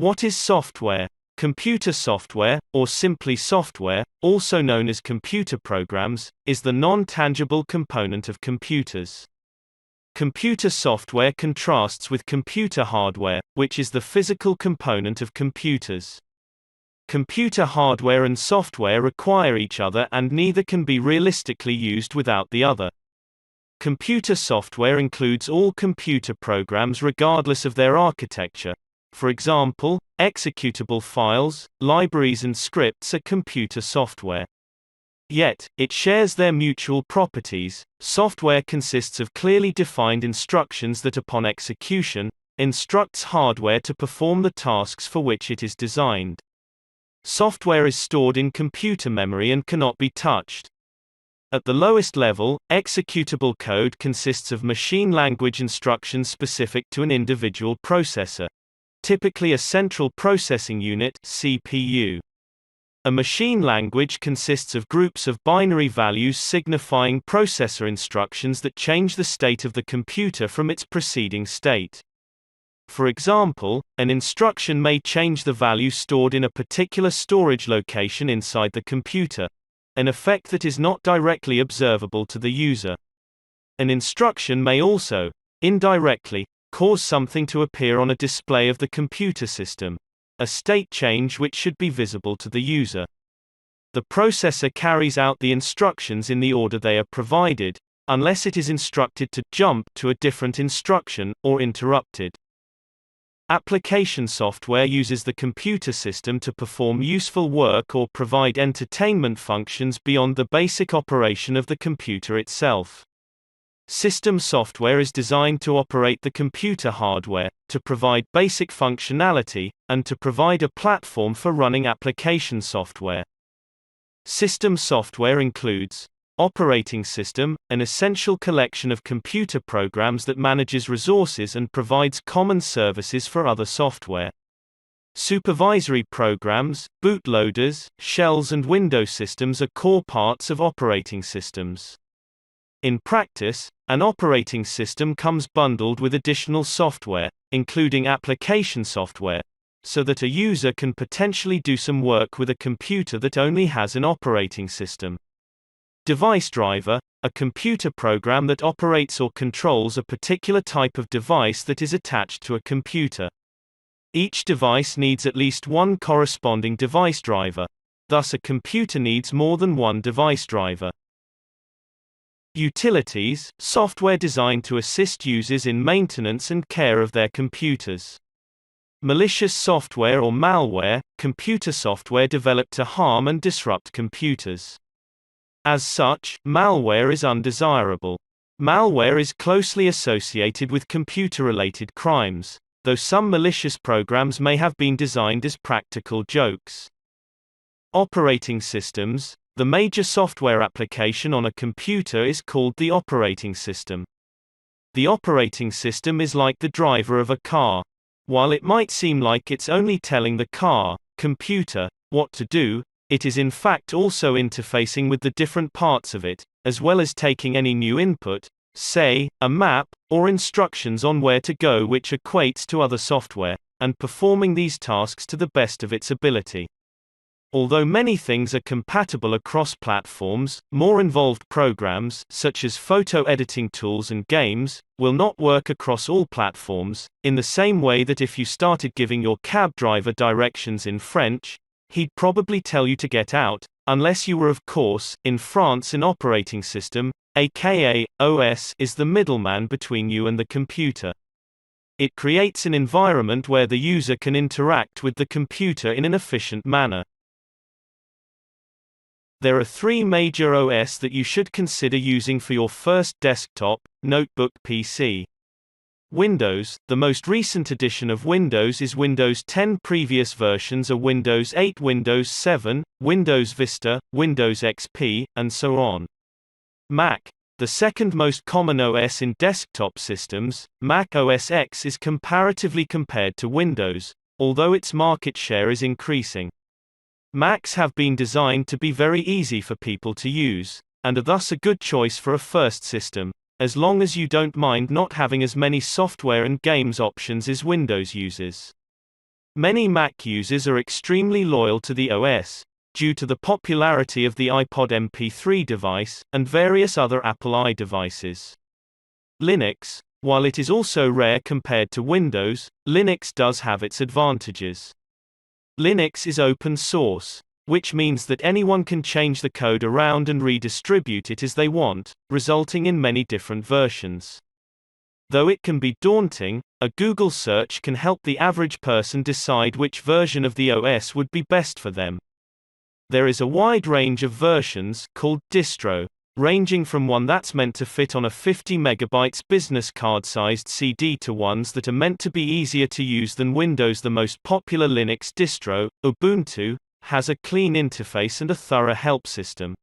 What is software? Computer software, or simply software, also known as computer programs, is the non-tangible component of computers. Computer software contrasts with computer hardware, which is the physical component of computers. Computer hardware and software require each other and neither can be realistically used without the other. Computer software includes all computer programs regardless of their architecture. For example, executable files, libraries and scripts are computer software. Yet, it shares their mutual properties. Software consists of clearly defined instructions that upon execution, instructs hardware to perform the tasks for which it is designed. Software is stored in computer memory and cannot be touched. At the lowest level, executable code consists of machine language instructions specific to an individual processor, typically a central processing unit (CPU). A machine language consists of groups of binary values signifying processor instructions that change the state of the computer from its preceding state. For example, an instruction may change the value stored in a particular storage location inside the computer, an effect that is not directly observable to the user. An instruction may also, indirectly, cause something to appear on a display of the computer system, a state change which should be visible to the user. The processor carries out the instructions in the order they are provided, unless it is instructed to jump to a different instruction, or interrupted. Application software uses the computer system to perform useful work or provide entertainment functions beyond the basic operation of the computer itself. System software is designed to operate the computer hardware, to provide basic functionality, and to provide a platform for running application software. System software includes operating system, an essential collection of computer programs that manages resources and provides common services for other software. Supervisory programs, bootloaders, shells and Windows systems are core parts of operating systems. In practice, an operating system comes bundled with additional software, including application software, so that a user can potentially do some work with a computer that only has an operating system. Device driver, a computer program that operates or controls a particular type of device that is attached to a computer. Each device needs at least one corresponding device driver. Thus a computer needs more than one device driver. Utilities, software designed to assist users in maintenance and care of their computers. Malicious software or malware, computer software developed to harm and disrupt computers. As such, malware is undesirable. Malware is closely associated with computer-related crimes, though some malicious programs may have been designed as practical jokes. Operating systems. The major software application on a computer is called the operating system. The operating system is like the driver of a car. While it might seem like it's only telling the computer, what to do, it is in fact also interfacing with the different parts of it, as well as taking any new input, say, a map, or instructions on where to go which equates to other software, and performing these tasks to the best of its ability. Although many things are compatible across platforms, more involved programs, such as photo editing tools and games, will not work across all platforms, in the same way that if you started giving your cab driver directions in French, he'd probably tell you to get out, unless you were of course, in France. An operating system, aka OS, is the middleman between you and the computer. It creates an environment where the user can interact with the computer in an efficient manner. There are three major OS that you should consider using for your first desktop, notebook PC. Windows. The most recent edition of Windows is Windows 10. Previous versions are Windows 8, Windows 7, Windows Vista, Windows XP, and so on. Mac. The second most common OS in desktop systems, Mac OS X is comparatively compared to Windows, although its market share is increasing. Macs have been designed to be very easy for people to use, and are thus a good choice for a first system, as long as you don't mind not having as many software and games options as Windows uses. Many Mac users are extremely loyal to the OS, due to the popularity of the iPod MP3 device, and various other Apple I devices. Linux, while it is also rare compared to Windows, Linux does have its advantages. Linux is open source, which means that anyone can change the code around and redistribute it as they want, resulting in many different versions. Though it can be daunting, a Google search can help the average person decide which version of the OS would be best for them. There is a wide range of versions, called distro, ranging from one that's meant to fit on a 50 MB business card-sized CD to ones that are meant to be easier to use than Windows. The most popular Linux distro, Ubuntu, has a clean interface and a thorough help system.